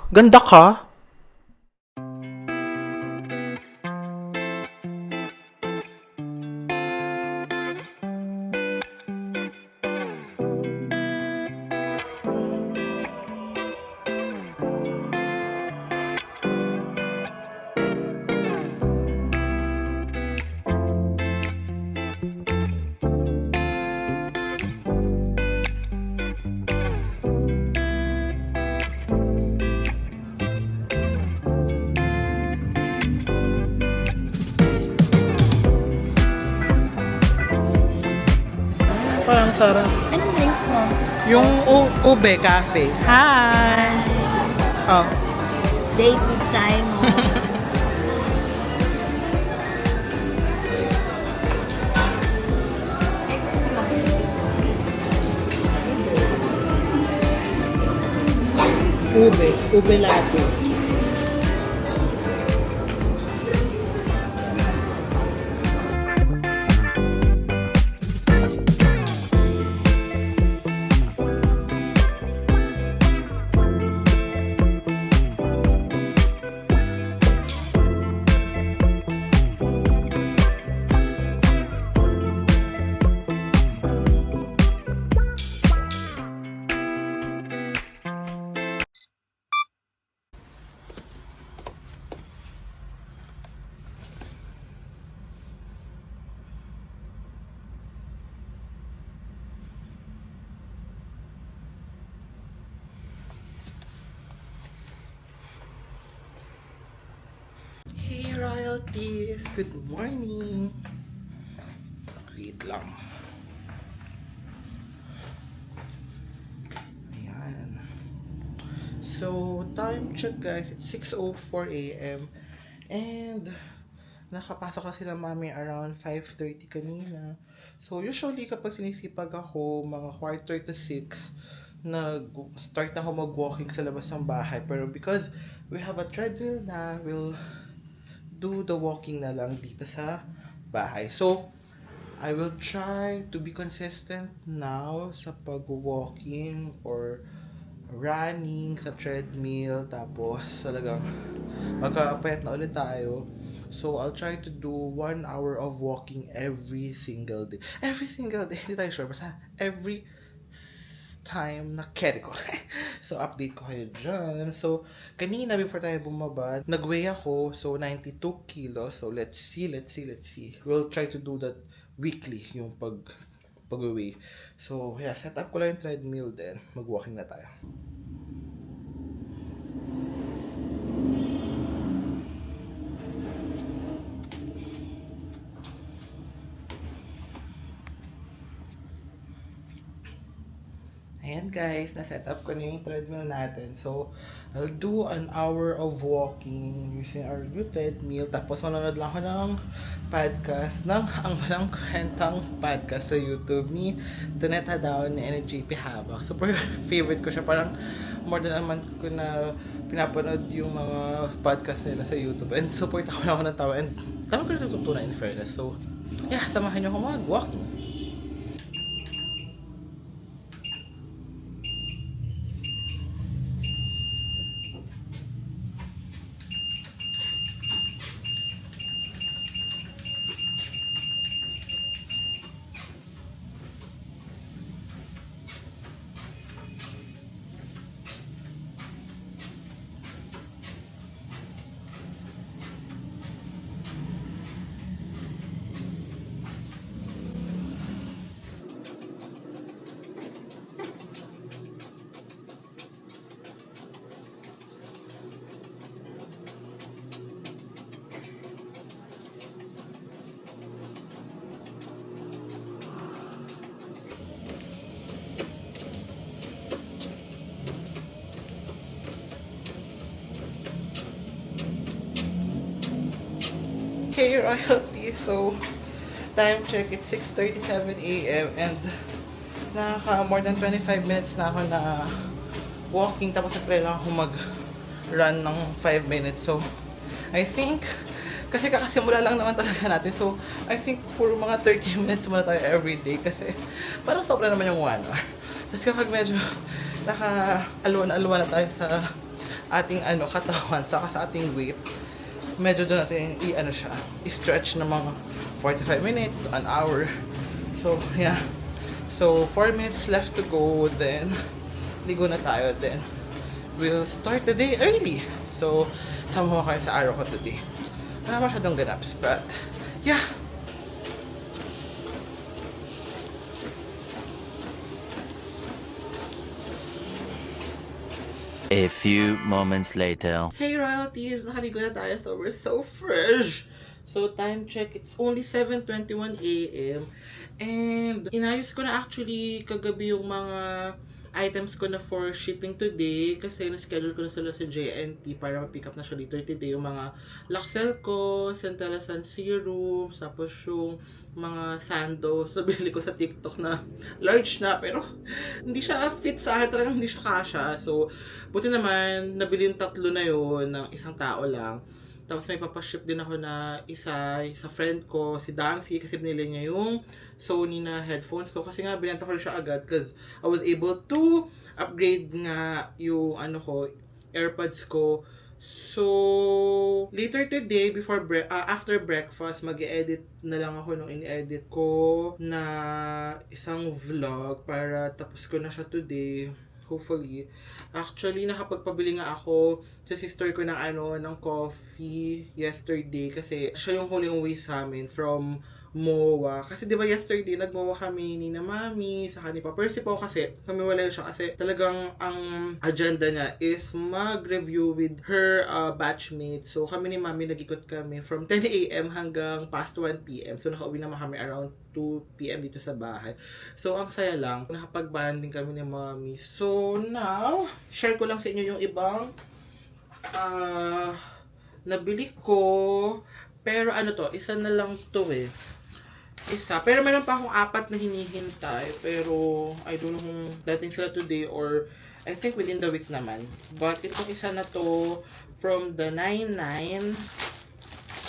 Ganda ka. Parang sarap. Anong drinks mo? Yung ube cafe. Hi! Oh. Date with Simon. Ube latte. Hey royalties! Good morning! Wait lang. Ayan. So, time check guys. It's 6:04 a.m. And nakapasok kasi na mami around 5:30 kanina. So, usually kapag sinisipag ako, mga quarter to 6, nag-start ako mag-walking sa labas ng bahay. Pero because we have a treadmill na, we'll do the walking na lang dito sa bahay. So, I will try to be consistent now sa pag-walking or running sa treadmill. Tapos, talagang magkakapayat na ulit tayo. So, I'll try to do 1 hour of walking every single day. Every single day, hindi tayo sure. Basta every time na carry ko. So, update ko kayo dyan. So, kanina before tayo bumaba, nag-weigh ako. So, 92 kilos. So, let's see. We'll try to do that weekly, yung pag-weigh. So, yeah, set up ko lang yung treadmill din. Mag-walking na tayo. Ayan guys, na-set up ko na yung treadmill natin. So, I'll do an hour of walking using our new treadmill. Tapos manonood lang ako ng podcast, ng ang walang kwentang podcast sa YouTube ni Donetta Down ni NJP Habak. Super favorite ko siya. Parang more than a month ko na pinapanood yung mga podcast nila sa YouTube. And support ako na ako ng tawa. And tama ko na natutunan in fairness. So, yeah, samahan niyo ako mag-walking. Hey royalty, so time check, it's 6:37 a.m. and naka more than 25 minutes na ako na walking, tapos nag-try lang ako mag-run ng 5 minutes. So, I think, kasi kakasimula lang naman talaga natin. So, I think puro mga 30 minutes muna tayo everyday kasi parang sobra naman yung 1 hour. Tapos kapag medyo naka-alwa na tayo sa ating katawan saka sa ating weight, medyo doon natin i-stretch ng mga 45 minutes to an hour. So, yeah. So, 4 minutes left to go, then ligo na tayo, then we'll start the day early. So, sama kayo sa araw ko today. Wala masyadong ganaps, but yeah. A few moments later. Hey royalties! Nakaligo na tayo, so we're so fresh! So time check, it's only 7:21 a.m. And inayos ko na actually kagabi yung mga items ko na for shipping today kasi na-schedule ko na sila sa JNT para ma-pick up na siya later today. Yung mga Laxel ko, Centella Sun Serum, tapos yung mga sandos. Nabili ko sa TikTok na large na pero hindi siya fit sa akin, talagang hindi siya kasha. So, buti naman, nabili yung tatlo na yun ng isang tao lang. Tapos may papaship din ako na isa sa friend ko, si Dancy, kasi binili niya yung Sony na headphones ko. Kasi nga, binenta ko siya agad because I was able to upgrade nga yung AirPods ko. So, later today, after breakfast, mag-edit na lang ako nung in-edit ko na isang vlog para tapos ko na siya today. Hopefully. Actually, nakapagpabili nga ako sa sister ko ng coffee yesterday kasi siya yung huling uwi sa amin from MOA. Kasi di ba yesterday, nag-MOA kami ni na Mami, saka ni Percy po kasi kamiwalay siya kasi talagang ang agenda niya is mag-review with her batchmates. So kami ni Mami nag-ikot kami from 10 a.m. hanggang past 1 p.m. So nakauwi naman kami around 2 p.m. dito sa bahay. So ang saya lang, nakapag-banding kami ni Mami. So now, share ko lang sa inyo yung ibang nabili ko. Pero isa na lang to eh. Pero meron pa akong 4 na hinihintay. Pero, I don't know kung dating sila today or I think within the week naman. But, itong isa na to from the 99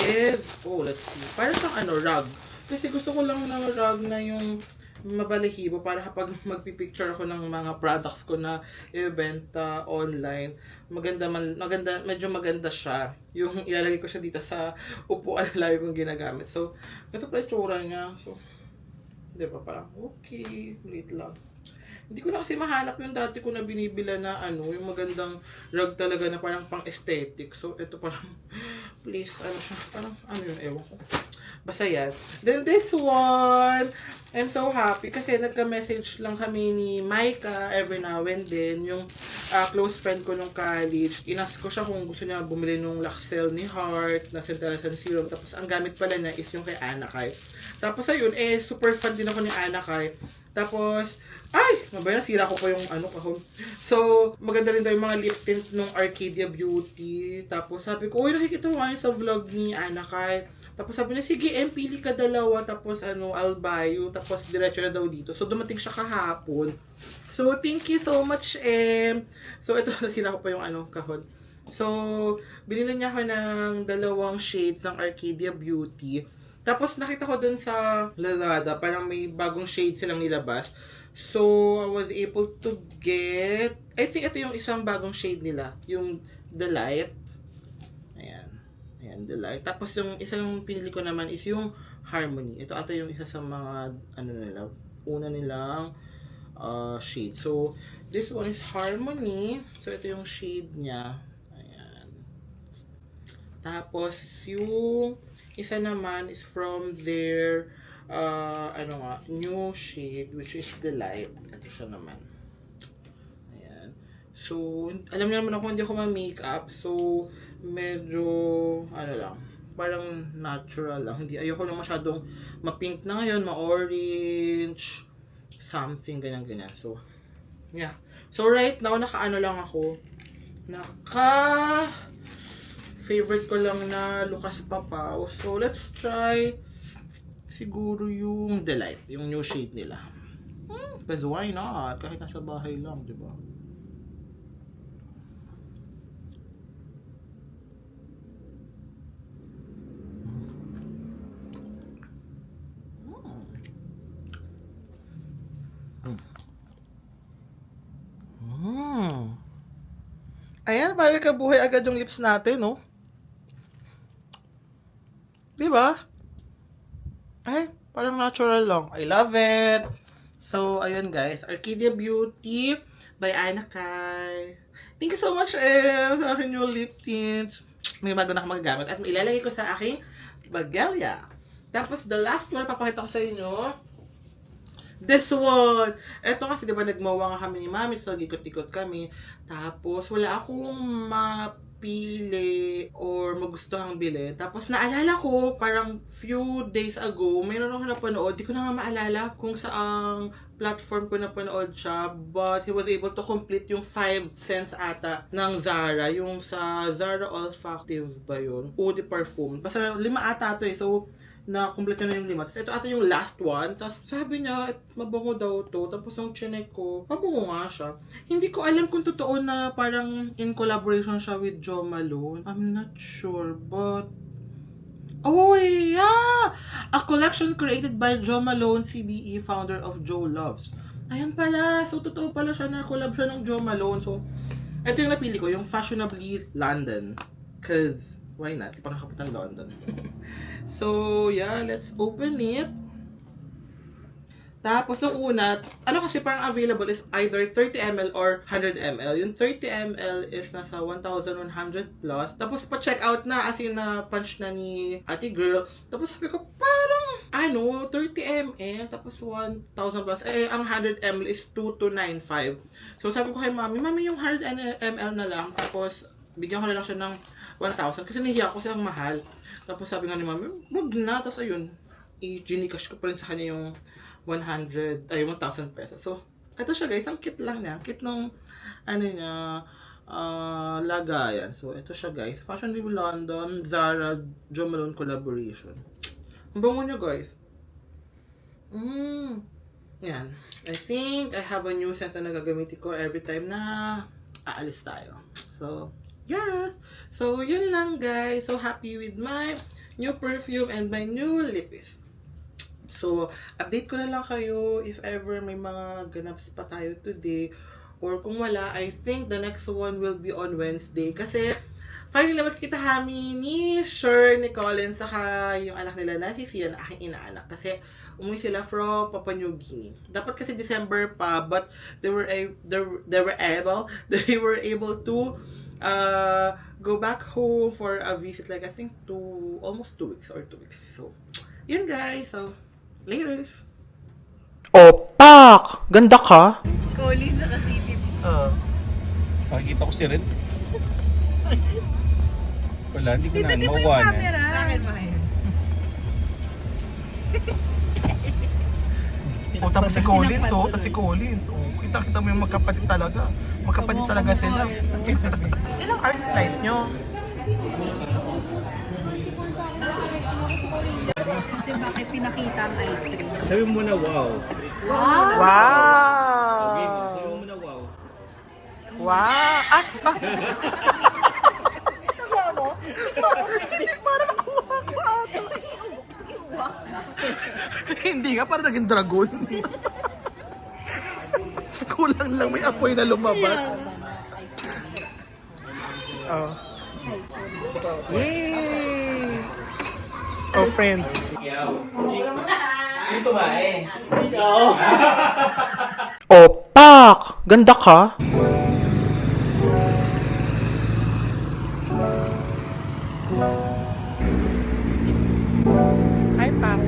is, let's see. Parang siyang rug. Kasi gusto ko lang ng rug na yung mabalahibo para kapag magpipicture ako ng mga products ko na ibenta online, medyo maganda siya. Yung ilalagay ko siya dito sa upuan na lagi kong ginagamit. So, ito pala itsura niya. So, di ba parang okay, late lang. Hindi ko na kasi mahanap yung dati ko na binibila na yung magandang rug talaga na parang pang aesthetic. So, ito parang, please, siya, parang yun, ewan ko. Basta yan. Then this one, I'm so happy kasi nagka-message lang kami ni Micah every now and then, yung close friend ko nung college. Inas ko siya kung gusto niya bumili nung Laxel ni Heart na Centella Sun Serum. Tapos ang gamit pala niya is yung kay Anakay. Tapos ayun, super fan din ako ni Anakay. Tapos, nasira ko pa yung kahon. So, maganda rin daw yung mga lip tint nung Arcadia Beauty. Tapos sabi ko, nakikita mo sa vlog ni Anakay. Tapos sabi niya, sige, pili ka dalawa, tapos I'll buy you, tapos diretso na daw dito. So, dumating siya kahapon. So, thank you so much, So, ito, nasira ko pa yung kahon. So, binili niya ako ng 2 shades ng Arcadia Beauty. Tapos, nakita ko dun sa Lazada, parang may bagong shade silang nilabas. So, I was able to get, I think ito yung isang bagong shade nila, yung The Light. Ayan, The Light. Tapos yung isa yung pinili ko naman is yung Harmony. Ito ata yung isa sa mga una nilang shade. So, this one is Harmony. So, ito yung shade niya. Ayan. Tapos, yung isa naman is from their new shade, which is The Light. Ito siya naman. So, alam niyo naman ako, hindi ako ma-makeup. So, medyo, lang, parang natural lang. Ayoko lang masyadong ma-pink na ngayon, ma-orange, something, ganyan-ganyan. So, yeah. So, right now, lang ako. Favorite ko lang na Lucas Papaw. So, let's try siguro yung The Light, yung new shade nila. Because why not? Kahit nasa bahay lang, di ba? Ayan, parang kabuhay agad yung lips natin, no? Diba? Ay, parang natural lang. I love it! So, ayun guys. Arcadia Beauty by Anna Kai. Thank you so much, sa aking new lip tints. May bago na akong magagamit. At ilalagay ko sa aking Bagelia. Tapos, the last one, papakita ko sa inyo. This one! Ito kasi, di ba, nagmawa nga kami ni Mami. So, ikot-ikot kami. Tapos, wala akong mapili or magustuhang bilhin. Tapos, naalala ko, parang few days ago, mayroon ako napanood. Di ko na nga maalala kung saang platform ko napanood siya. But, he was able to complete yung 5 cents ata ng Zara. Yung sa Zara Olfactive ba yun? Eau de Parfum. Basta 5 ata ito eh. So, na-complete na yung 5. Tapos ito ata yung last one. Tapos sabi niya, mabango daw to. Tapos nung chinek ko, mabango nga siya. Hindi ko alam kung totoo na parang in collaboration siya with Jo Malone. I'm not sure, but... Oh, yeah! A collection created by Jo Malone, CBE, founder of Jo Loves. Ayan pala. So, totoo pala siya na collab siya ng Jo Malone. So, ito yung napili ko, yung Fashionably London. Cause, why not? Di pa nakapunta ng London. So, yeah, let's open it. Tapos, yung una, ano kasi parang available is either 30 ml or 100 ml. Yung 30 ml is nasa 1,100 plus. Tapos, pa-check out na, as in na punch na ni ate girl. Tapos, sabi ko, parang, 30 ml, tapos 1,000 plus. Eh, ang 100 ml is 2,295. So, sabi ko kay Mami, yung 100 ml na lang. Tapos, bigyan ko na lang siya ng 1,000. Kasi nahiya ko siyang mahal. Tapos sabi nga ni Mami, wag na. Tapos ayun, i-gcash ko pa rin sa kanya yung 1,000 pesos. So, ito siya guys. Ang cute lang niya. Cute nung, lagayan. So, ito siya guys. Fashionably London, Zara, Jo Malone collaboration. Ang bango niya guys. Yan. I think I have a new scent na nagagamitin ko every time na aalis tayo. So, yes! So, yun lang guys. So, happy with my new perfume and my new lippies. So, update ko na lang kayo if ever may mga ganaps pa tayo today. Or kung wala, I think the next one will be on Wednesday. Kasi, finally magkikita kami ni Sher, ni Colin, saka yung anak nila na si Sian, aking inaanak. Kasi, umuwi sila from Papua New Guinea. Dapat kasi December pa, but they were able to go back home for a visit, like I think almost 2 weeks or 2 weeks. So, yun guys. So, laters. Opak! Ganda ka. Colin sa kasipip. Nakikita ko si Renz. Wala, hindi ko na Hindi mo yung makuha camera. Sa akin ba yun? O, tapos si Collins. O, kita-kita mo yung magkapatid talaga. Magkapatid talaga sila. Ilang hours flight nyo? Kasi bakit pinakita ang ice cream? Sabi mo na wow. Wow! Sabi mo na wow. Wow! Hindi nga, parang naging dragon. Kulang lang, may apoy na lumabas. Oh. Yay! Oh, friend. Dito ba eh? Opak! Ganda ka. Hi, Pak.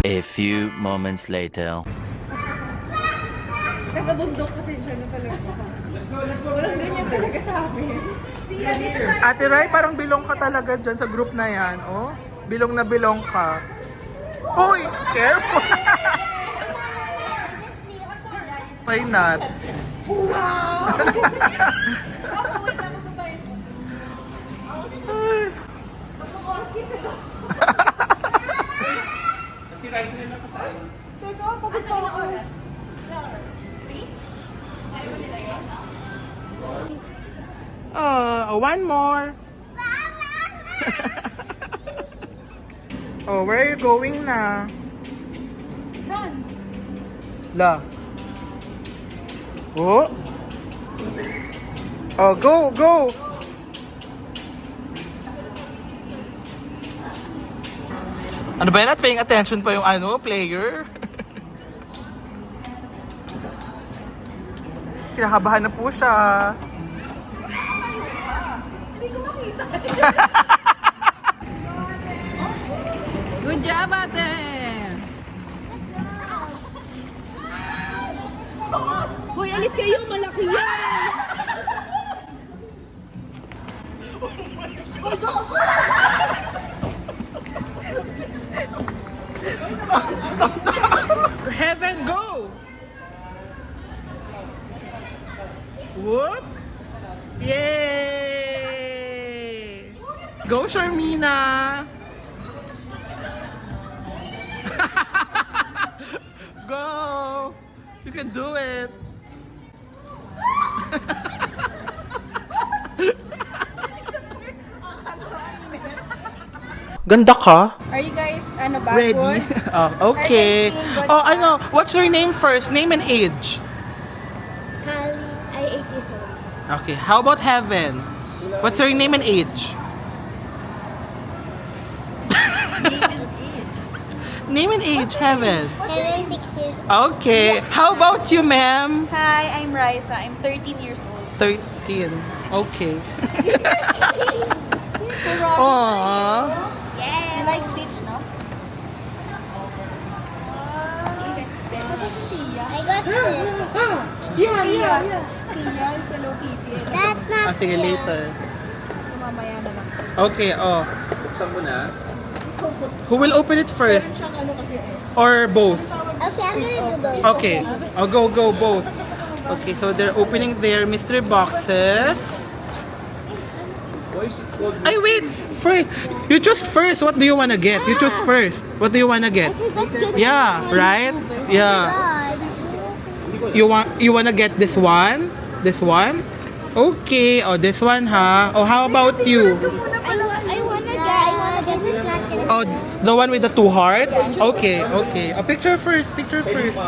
A few moments later. Nagabundok kasi siya na talaga. Walang ganyan talaga sa amin. Ate Rai, parang bilong ka talaga dyan sa group na yan, oh. Bilong na bilong ka. Hoy, careful! Why not? Wow! Kapag-oras kayo sila. Si Rice na lang kasama. Teka, pagod pa ako. Oh, one more. Oh, where are you going na? Run! La. Oh. Oh, go, go. Ano ba yan? At paying attention pa yung player? Kinakabahan na po siya. Hindi ko makita. Good job, ate! Hoy, alis kayo! Malaki yan! Heaven, go! Whoop! Yay! Go, Sharmina! Go! You can do it! Ganda ka? Are you guys, ba? Ready? Good? Oh, okay. Are you guys feeling good Oh, pa? ano? What's your name first? Name and age. Kali, I 8 years old. Okay. How about Heaven? What's your name and age? Name and age, Heaven. 6 years Okay. How about you, ma'am? Hi, I'm Raisa. I'm 13 years old. 13. Okay. Pero, Aww. you like Stitch, no? Kasi si Sia. I got it. Sia. Sia is Hello Kitty. That's not Sige, fair. later. Mamaya na lang. Okay, oh. Buksan mo na. Who will open it first? Siyang ano kasi Or both? Okay, I'm gonna do both. Okay. I'll go both. Okay, so they're opening their mystery boxes. Why is it called? Ay, wait! First! You choose first. What do you wanna get? You choose first. What do you wanna get? Yeah, right? Yeah. God. You wanna get this one? This one? Okay. Oh, this one, ha? Oh, how about you? I wanna get this is not gonna Oh, the one with the two hearts? Okay, okay. A picture first. Picture first.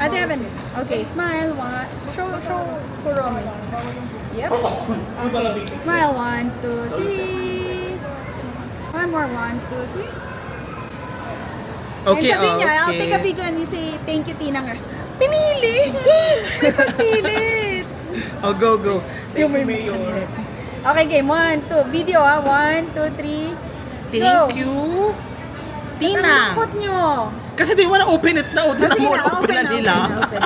Ate Evan. Okay, smile. One. Show Kuromi. Yep. Okay. Smile. 1, 2, 3. One more. 1, 2, 3. Okay, And sabihin niya, I'll okay. take a video and you say, thank you, Tinang. Pinili! Pagpilit! Oh, go. Yung may mayor. Okay, game. 1, 2. Video, 1, 2, 3. Thank you. Tina. Lungkot nyo. Kasi di mo na open it na. O, tinan Sige mo, na, open na nila. open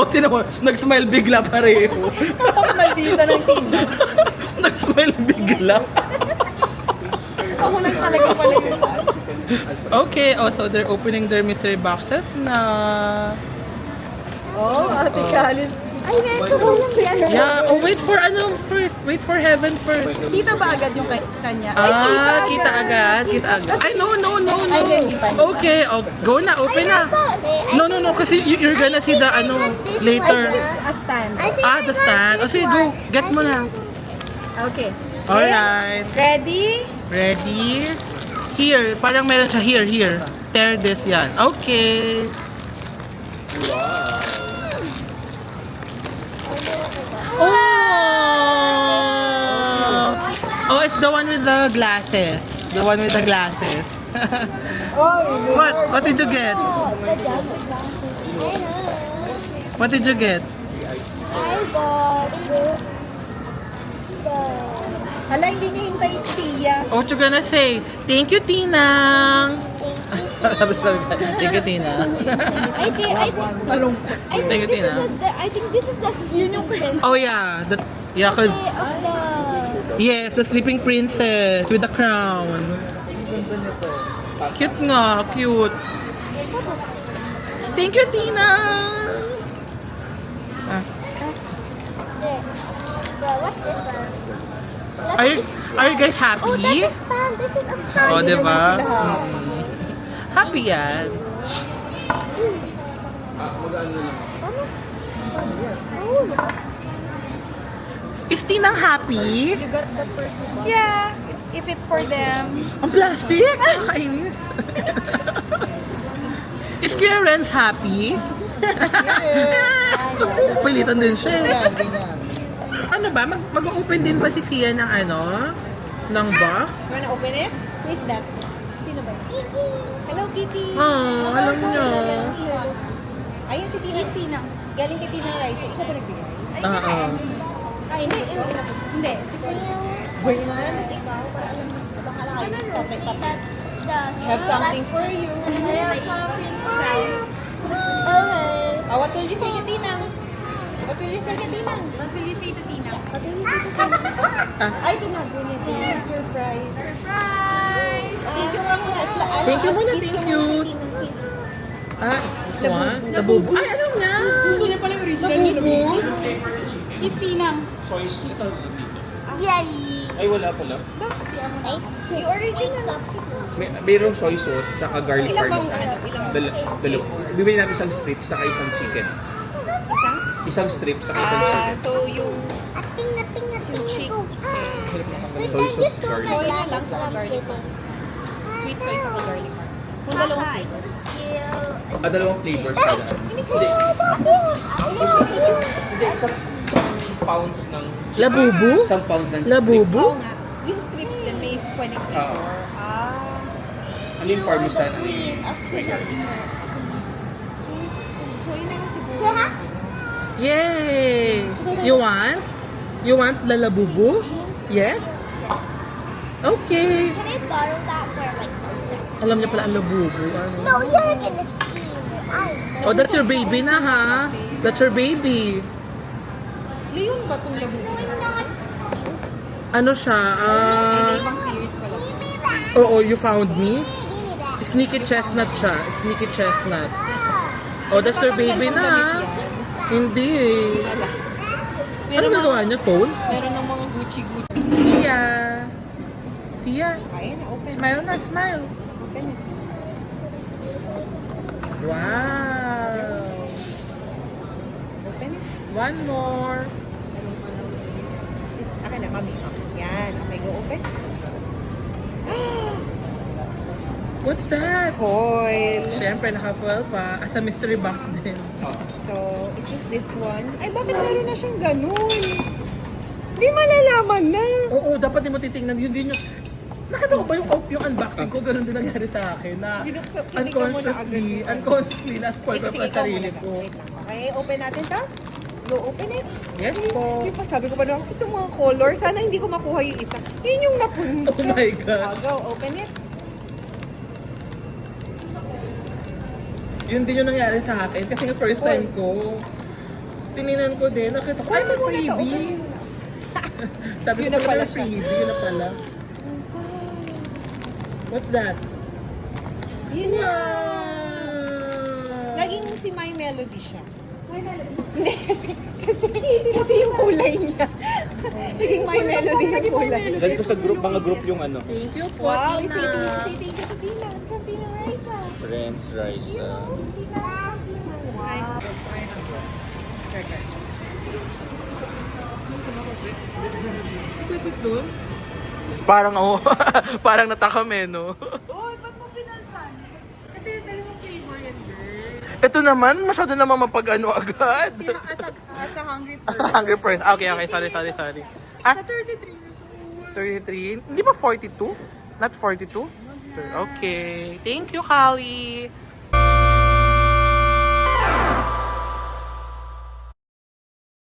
O, tinan mo, nag-smile bigla pareho. Ako maldita ng Tinang. Nag-smile bigla. Ako lang talaga pala yun. Okay, oh, so they're opening their mystery boxes na. Oh, Ate Kalis. I went to go see ano. Yeah, oh, wait for first. Wait for Heaven first. Kita ba agad yung kanya? Kita agad. Ay, no. Ay, hindi pa. Okay, oh, go na, open na. No, kasi you're gonna see the, later. It's a stand. The stand. O, sige, go. Get mo na. Okay. Alright. Ready? Ready? Here, parang meron siya. Here. Tear this yan. Okay. Oh, it's the one with the glasses. The one with the glasses. What did you get? What did you get? I got Hala, hindi niyo hintay si Sia. What you gonna say? Thank you, Tinang. Thank you, Tina. I think Malungkot. Thank you, Tina. I think this is the sleeping princess Oh yeah, cause of the yes, the sleeping princess with the crown. Cute nga, cute. Thank you, Tina. what's this one? Are you guys happy? Oh, that's a stand. This is a stand. Oh, diba? Sila. Happy yan. Is Tinang happy? You got the person. Yeah, if it's for them. Ang plastic? Nakakainis. Is Kuya Renz happy? Pilitan din siya. Ano ba? Mag-open din ba si Sia ng ano? Ng box? Wanna open it? Who is that? Sino ba? Kitty. Hello, Kitty. Oh, alam niyo. Ayun si Tina. Tina. Galing kay Tina Rice. Ikaw ba nagbigay? Oo. Ay, hindi. Hindi. Si Brian, ikaw, para alam mo. Baka lang kayo start like that. Have something for you. Okay. Oh, what will you say to Tinang? What will you say to Tinang? What will you say to Tinang? What will you say to Tinang? Ay, tinago niya din. Surprise. Surprise! Thank you nga muna. Thank you muna, thank you. Ah, this one? Labubu. Ay, alam niya. Gusto niya pala yung original. Kiss Tinang. Soy sauce na dito. Yay! Ay, wala pala. Yung original. Mayroong soy sauce, saka garlic Ilang bang parmesan. ano? Dalawa. Bibili namin isang strip, saka isang chicken. Isang? Isang strip, saka isang chicken. So yung Ating nating chick. Soy sauce, garlic. Soy na lang sa garlic parmesan. Sweet soy sa garlic parmesan. Kung dalawang flavors. Dalawang flavors pala. Hindi. Hindi, isang pounds ng chicken. Labubu? Isang pounds ng Labubu? Oo nga. Yung strips din may pwedeng flavor. Ano yung parmesan? Ano yung garlic? Soy na lang siguro. Yay! You want? You want lalabubu? Yes? Okay. Can I borrow that for like a second? Alam niya pala ang labubu. Ano? No, you're gonna steam. Oh, that's your baby na ha? That's your baby. Leon ba itong labubu? Ano siya? May ibang series pala. Oo, you found me? Sneaky chestnut siya. Sneaky chestnut. Oh, that's your baby na ha? Hindi eh. Ano Meron nagawa niya? Phone? Meron ng mga Gucci-Gucci. Sia. Sia. Ayun, open. Smile na, smile. Open it. Wow. Open it. One more. Akin na kami. Yan. Okay, go open. What's that? Foil. Siyempre, naka-foil pa. As a mystery box din. So, is it this one? Ay, bakit meron na siyang ganun? Hindi malalaman na. Oo, dapat di mo titingnan. Yun din yung... Nakita ko ba yung unboxing ko? Ganun din nangyari sa akin na unconsciously na-spoil ko pa sarili ko. Okay, open natin to. Go open it. Yes po. Hindi pa sabi ko pa lang, itong mga color, sana hindi ko makuha yung isa. Yun yung napunta. Oh my God. Go, open it. Yun din yung nangyari sa akin. Kasi nga first time ko, tininan ko din. Nakita ko, ay, may freebie. Sabi Yun ko, na pala may siya. freebie. Yun na pala. What's that? Yun na. Wow! Naging si My Melody siya. My Melody? Hindi, kasi yung kulay niya. Naging My Melody yung kulay. Dali ko sa group, mga group yung ano. Thank you po, Wow, Tina. say thank you to Tina. It's from Tina Raisa. Friends, rice. Wow. Parang oh, parang natakam no. Uy, ba't mo pinalsan? Kasi dalawang flavor yan, girl. Ito naman, masyado naman mapag-ano agad. As a hungry As a hungry person. Okay, sorry. Ah, 33 years old. 33? Hindi ba 42? Not 42? Okay. Thank you, Kali.